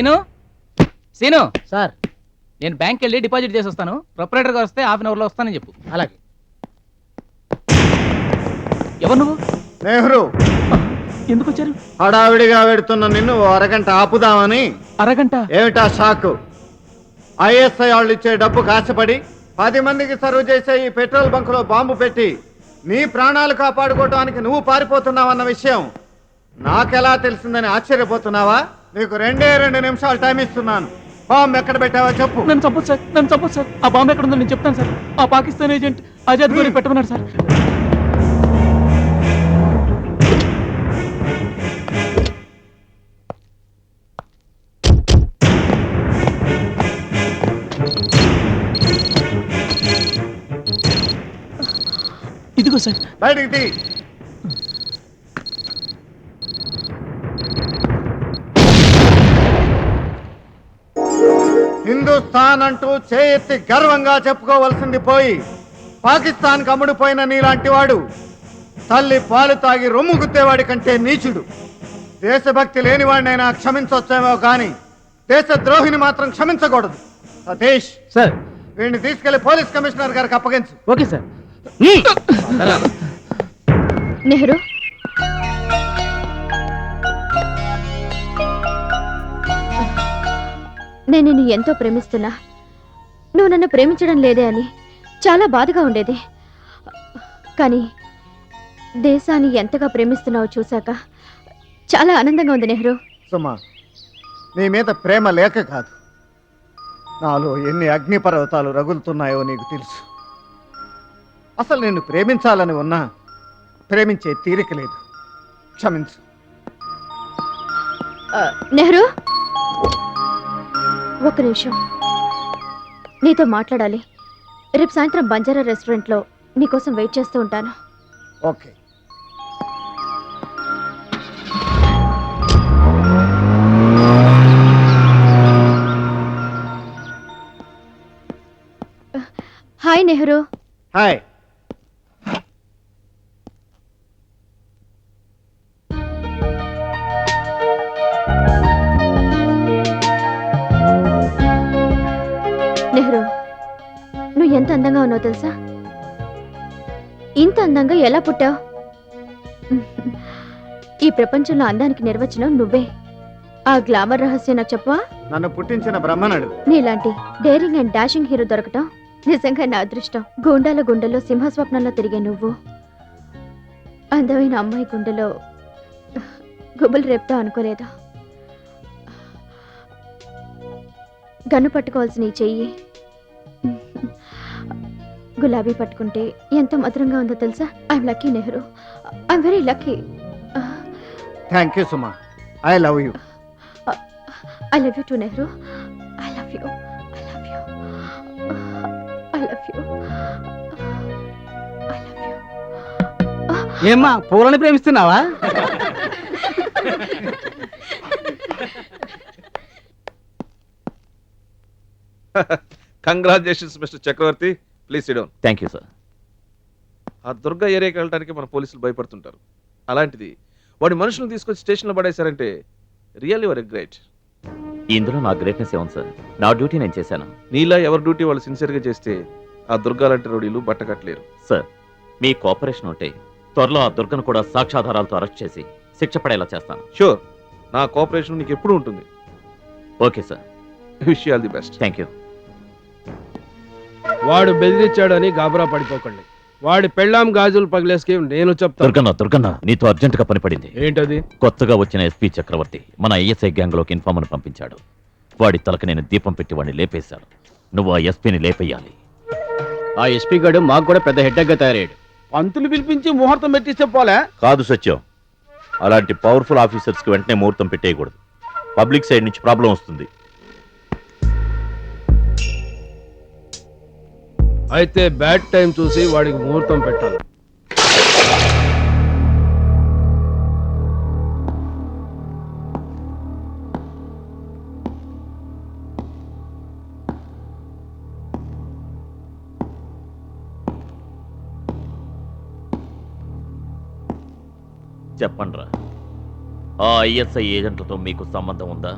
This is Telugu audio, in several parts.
సీను సీను సార్ నేను బ్యాంక్ వెళ్ళి డిపాజిట్ చేసి వస్తాను. ప్రొపరేటర్ గారు వస్తే హాఫ్ అన్ అవర్లో వస్తానని చెప్పు. అలాగే. ఎవరు నువ్వు? నెహ్రూ, ఎందుకు వచ్చారు? హడావిడిగా వెడుతున్న నిన్ను ఓ అరగంట ఆపుదామని. అరగంట? ఏమిటా షాకు? ఐఎస్ఐ వాళ్ళు ఇచ్చే డబ్బు కాశపడి 10 మందికి సర్వ్ చేసే ఈ పెట్రోల్ బంక్ లో బాంబు పెట్టి నీ ప్రాణాలు కాపాడుకోవడానికి నువ్వు పారిపోతున్నావన్న విషయం నాకెలా తెలిసిందని ఆశ్చర్యపోతున్నావా? నీకు 2 నిమిషాలు టైం ఇస్తున్నాను. బాంబు ఎక్కడ పెట్టావో చెప్పు. నన్ను చంపొచ్చు సార్, నన్ను చంపొచ్చు సార్. ఆ బాంబు ఎక్కడ ఉందో నేను చెప్తాను సార్. ఆ పాకిస్తాన్ ఏజెంట్ ఆజాద్ గోరి పెట్టమన్నాడు సార్. ఇదిగో సార్. బయటికి తీ. హిందుస్థాన్ అంటూ చేయెత్తి గర్వంగా చెప్పుకోవలసింది పోయి పాకిస్తాన్ కమ్ముడిపోయిన నీలాంటి వాడు తల్లి పాలు తాగి రొమ్ము గుద్దేవాడి కంటే నీచుడు. దేశభక్తి లేనివాడినైనా క్షమించవచ్చేమో కానీ దేశద్రోహిని మాత్రం క్షమించకూడదు. సతీష్ సార్. వీడిని తీసుకెళ్లి పోలీస్ కమిషనర్ గారికి అప్పగించు. Okay sir. నెహ్రూ, నేను నిన్ను ఎంతో ప్రేమిస్తున్నా. నువ్వు నన్ను ప్రేమించడం లేదే అని చాలా బాధగా ఉండేది. కానీ దేశాన్ని ఎంతగా ప్రేమిస్తున్నావో చూశాక చాలా ఆనందంగా ఉంది నెహ్రూ. సుమా, నీ మీద ప్రేమ లేక కాదు, నాలో ఎన్ని అగ్నిపర్వతాలు రగులుతున్నాయో నీకు తెలుసు. అసలు నిన్ను ప్రేమించాలని ఉన్నా ప్రేమించే తీరిక లేదు. క్షమించు. నెహ్రూ, ఒక నిమిషం నీతో మాట్లాడాలి. రేపు సాయంత్రం బంజారా రెస్టారెంట్లో నీకోసం వెయిట్ చేస్తూ ఉంటాను. Okay. Hi Nehru. Hi. Nehru, నువ్వు ఎంత అందంగా ఉన్నావు తెలుసా? ఇంత అందంగా ఎలా పుట్టావు? ఈ ప్రపంచంలో అందానికి నిర్వచనం నువ్వే. ఆ గ్లామర్ రహస్యం నాకు చెప్పవా? నన్ను పుట్టించిన బ్రహ్మనడు. నీలాంటి డేరింగ్ అండ్ డాషింగ్ హీరో దొరకటం నిజంగా నా అదృష్టం. గుండాల గుండెల్లో సింహస్వప్నంలో తిరిగే నువ్వు అందమైన అమ్మాయి గుండెలో గుబులు రేపుతో అనుకోలేదు. గన్ను పట్టుకోవాల్సిన ఈ చెయ్యి గులాబీ పట్టుకుంటే ఎంత మధురంగా ఉందో తెలుసా? I'm lucky Nehru, I'm very lucky. Thank you Suma. I love you. I love you too Nehru. I love you. I love you. I love you. I love you. ఏమ్మా, పూలని ప్రేమిస్తున్నావా? Congratulations mister Chakravarthi. Please sit down. Thank you sir. ఆ దుర్గా ఏరియాకి వెళ్ళడానికి మన పోలీసులు భయపడుతుంటారు. అలాంటిది వాడి మనుషులను తీసుకొచ్చి స్టేషన్లో పడేశారంటే రియల్లీ వర్ గ్రేట్. ఇందులో నా గ్రేట్నెస్ ఏముంది సార్? నా డ్యూటీ నేను చేశాను. నీలా ఎవరి డ్యూటీ వాళ్ళు సిన్సియర్గా చేస్తే ఆ దుర్గా లాంటి రౌడీలు బట్టకట్టలేరు. సార్, మీ కోఆపరేషన్ ఉంటే త్వరలో ఆ దుర్గను కూడా సాక్ష్యాధారాలతో అరెస్ట్ చేసి శిక్ష పడేలా చేస్తాను. షూర్, నా కోఆపరేషన్ నీకు ఎప్పుడూ ఉంటుంది. Okay sir. Wish you all the best. Thank you. వాడు బెదిరించాడని గాబరా పడిపోకండి. వాడి పెళ్ళాం గాజులు పగిలేసి నేను చెప్తాను. దుర్గన్న నీతో అర్జెంటుగా పనిపడింది. ఏంటది? కొత్తగా వచ్చిన ఎస్పీ చక్రవర్తి మన ఐఎస్ఐ గ్యాంగ్లోకి ఇన్ఫార్మర్ పంపించాడు. వాడి తలకు నేను దీపం పెట్టి వాడిని లేపేశాను. నువ్వు ఆ ఎస్పీని లేపేయాలి. ఆ ఎస్పీ గడు మాకు కూడా పెద్ద హెడ్డగ్గా తయారయ్యాడు. పంతులు పిలిపించి ముహూర్తం పెట్టిస్తే పోలే. కాదు సత్యం, అలాంటి పవర్ఫుల్ ఆఫీసర్స్కి వెంటనే ముహూర్తం పెట్టేయకూడదు. పబ్లిక్ సైడ్ నుంచి ప్రాబ్లం వస్తుంది. అయితే బ్యాడ్ టైం చూసి వాడికి ముహూర్తం పెట్టాలి. చెప్పండ్రా, ఆ ఐఎస్ఐ ఏజెంట్లతో మీకు సంబంధం ఉందా?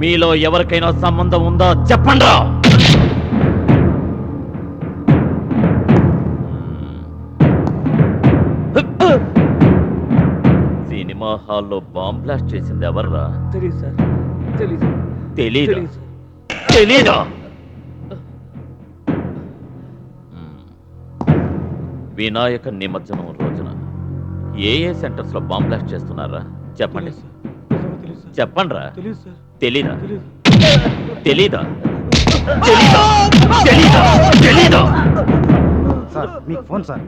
మీలో ఎవరికైనా సంబంధం ఉందా చెప్పండ్రా. సినిమా హాల్లో బాంబ్ బ్లాస్ట్ చేసింది ఎవర్రా? తెలియదు సార్, తెలీదు. తెలీదా? తెలీదు. తెలీదా? వినాయక నిమజ్జనం రోజున ఏ సెంటర్స్ లో బాంబ్ బ్లాస్ట్ చేస్తున్నారా చెప్పండి. చెప్పండ్రా. తెలీదు సార్, తెలీదా? తెలీదు. తెలీదా? తెలీదా? తెలీదా? తెలీదా? సార్ మీకు ఫోన్ సార్.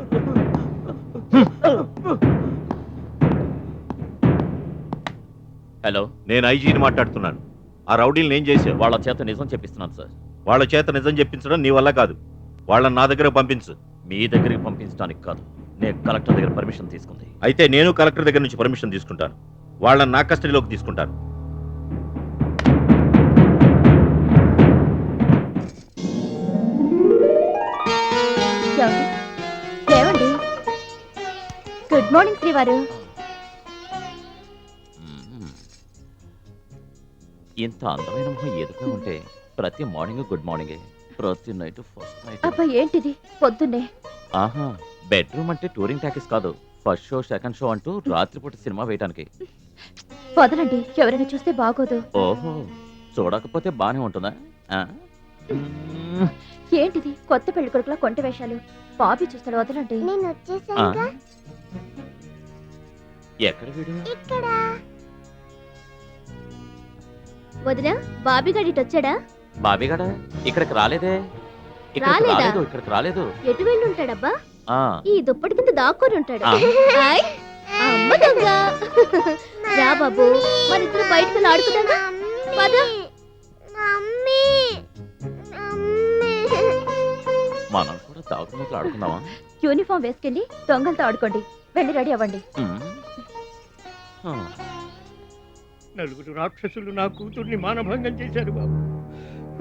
హలో, నేను ఐజీని మాట్లాడుతున్నాను. ఆ రౌడీలు ఏం చేశావు? వాళ్ళ చేత నిజం చెప్పిస్తున్నాను సార్. వాళ్ళ చేత నిజం చెప్పించడం నీ వల్ల కాదు. వాళ్ళని నా దగ్గర పంపించు. మీ దగ్గరికి పంపించడానికి కాదు, నేను కలెక్టర్ దగ్గర పర్మిషన్ తీసుకుంది. అయితే నేను కలెక్టర్ దగ్గర నుంచి పర్మిషన్ తీసుకుంటాను. వాళ్ళని నా కస్టడీలోకి తీసుకుంటాను. ఏమండి? గుడ్ మార్నింగ్ శ్రీవారు. ఇంత అందమైన మొహం ఎదుగా ఉంటే ప్రతి మార్నింగ్ గుడ్ మార్నింగే, ప్రతి నైట్ ఫస్ట్ నైట్. అబ్బా ఏంటిది పొద్దున్నే? ఆహా, బెడ్రూమ్ అంటే టూరింగ్ టాకీస్ కాదు, ఫస్ట్ షో సెకండ్ షో అంటూ రాత్రిపూట సినిమా వేయటానికి. వదలండి, ఎవరైనా చూస్తే బాగోదు. ఓహో, చూడకపోతే బానే ఉంటుందా? ఆ? ఏంటిది కొత్త పెళ్లి కొడుకులా కొంట వేషాలు? బాబీ చూస్తాడు, వదలండి. ఆ? ఎక్కడ వీడు? వదినా, బాబీ గడిటి వచ్చాడా? బాబీగాడా ఇక్కడికి రాలేదే. రాలేదా? ఇక్కడికి రాలేదు. ఎటు వెళ్ళి ఉంటాడబ్బా? ఆ, ఈ దుప్పటి కింద దాక్కొని ఉంటాడు. ఆ. హాయ్, అమ్మ దొంగ. రా బాబు, మన ఇద్దరు బయటకు వెళ్ళి ఆడుకుందామా? పద. మనం కూడా తాగుతున్నట్లు ఆడుకుందామా? యూనిఫామ్ వేసుకెళ్ళి దొంగలతో ఆడుకోండి. వెళ్ళి రెడీ అవ్వండి. ఉమ్. ఆ. నలుగురు రాక్షసులు నా కూతుర్ని మానభంగం చేశారు బాబు.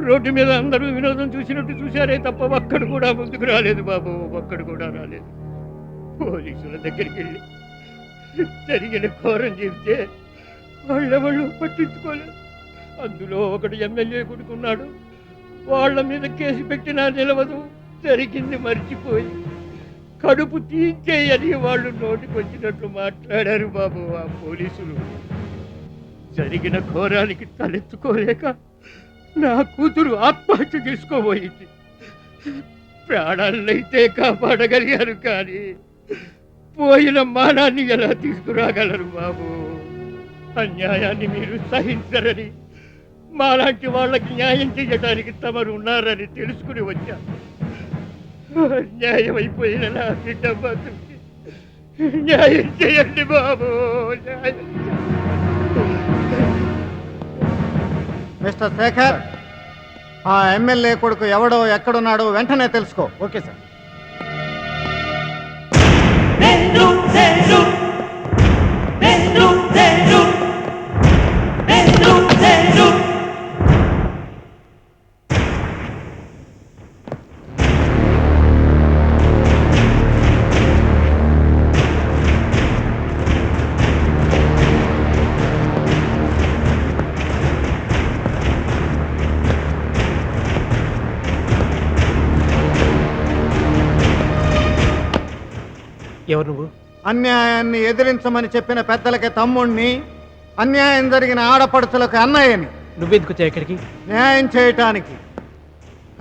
రోడ్డు మీద అందరూ వినోదం చూసినట్టు చూశారే తప్ప ఒక్కడు కూడా ముందుకు రాలేదు బాబు, ఒక్కడు కూడా రాలేదు. పోలీసుల దగ్గరికి వెళ్ళి జరిగిన ఘోరం చెబితే వాళ్ళెవళ్ళు పట్టించుకోలేదు. అందులో ఒకడు ఎమ్మెల్యే కొడుకున్నాడు. వాళ్ళ మీద కేసు పెట్టినా నిలవదు, జరిగింది మర్చిపోయి కడుపు తీయించేయని వాళ్ళు నోటికి వచ్చినట్లు మాట్లాడారు బాబు ఆ పోలీసులు. జరిగిన ఘోరానికి తలెత్తుకోలేక నా కూతురు ఆత్మహత్య చేసుకోబోయింది. ప్రాణాలైతే కాపాడగలిగారు కానీ పోయిన మానాన్ని ఎలా తీసుకురాగలరు బాబు? అన్యాయాన్ని మీరు సహించరని, మాలాంటి వాళ్ళకి న్యాయం చేయడానికి తమరు ఉన్నారని తెలుసుకుని వచ్చాను. అన్యాయం అయిపోయిన నా బిడ్డ బతుకి న్యాయం చేయండి బాబు, న్యాయం చేయండి. మిస్టర్ శేఖర్, ఆ ఎమ్మెల్యే కొడుకు ఎవడో ఎక్కడున్నాడో వెంటనే తెలుసుకో. Okay sir. ఎవరు నువ్వు? అన్యాయాన్ని ఎదిరించమని చెప్పిన పెద్దలకి తమ్ముణ్ణి, అన్యాయం జరిగిన ఆడపడుచులకు అన్నయ్యని. నువ్వెందుకు వచ్చావు ఇక్కడికి? న్యాయం చేయటానికి.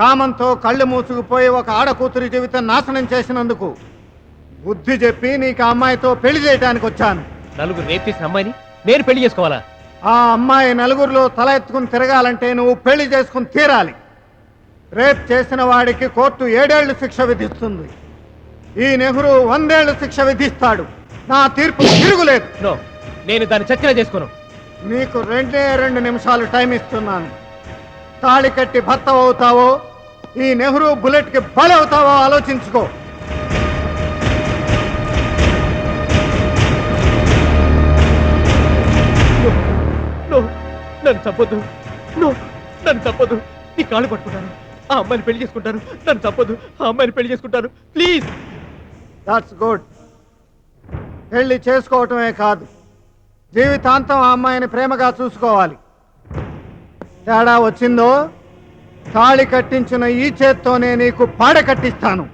కామంతో కళ్ళు మూసుకుపోయి ఒక ఆడకూతురి జీవితం నాశనం చేసినందుకు బుద్ధి చెప్పి నీకు ఆ అమ్మాయితో పెళ్లి చేయటానికి వచ్చాను. నలుగురు రేప్ చేసిన అమ్మాయిని నేను పెళ్లి చేసుకోవాలా? ఆ అమ్మాయి నలుగురిలో తల ఎత్తుకుని తిరగాలంటే నువ్వు పెళ్లి చేసుకుని తీరాలి. రేప్ చేసిన వాడికి కోర్టు 7 ఏళ్లు శిక్ష విధిస్తుంది. ఈ నెహ్రూ 100 ఏళ్లు శిక్ష విధిస్తాడు. నా తీర్పు తిరుగులేదు. నో, నేను దాన్ని చచ్చినా చేసుకోను. నీకు 2 నిమిషాలు టైం ఇస్తున్నాను. తాళి కట్టి భర్త అవుతావో, ఈ నెహ్రూ బుల్లెట్కి బలవుతావో ఆలోచించుకో. నన్ను చంపొద్దు. నన్ను చంపొద్దు. నీ కాళ్ళు పట్టుకుంటాను. ఆ అమ్మాయిని పెళ్లి చేసుకుంటాను. నన్ను చంపొద్దు. ఆ అమ్మాయిని పెళ్లి చేసుకుంటాను, ప్లీజ్. That's good. పెళ్లి చేసుకోవటమే కాదు, జీవితాంతం ఆ అమ్మాయిని ప్రేమగా చూసుకోవాలి. తేడా వచ్చిందో తాళి కట్టించిన ఈ చేత్తోనే నీకు పాడ కట్టిస్తాను.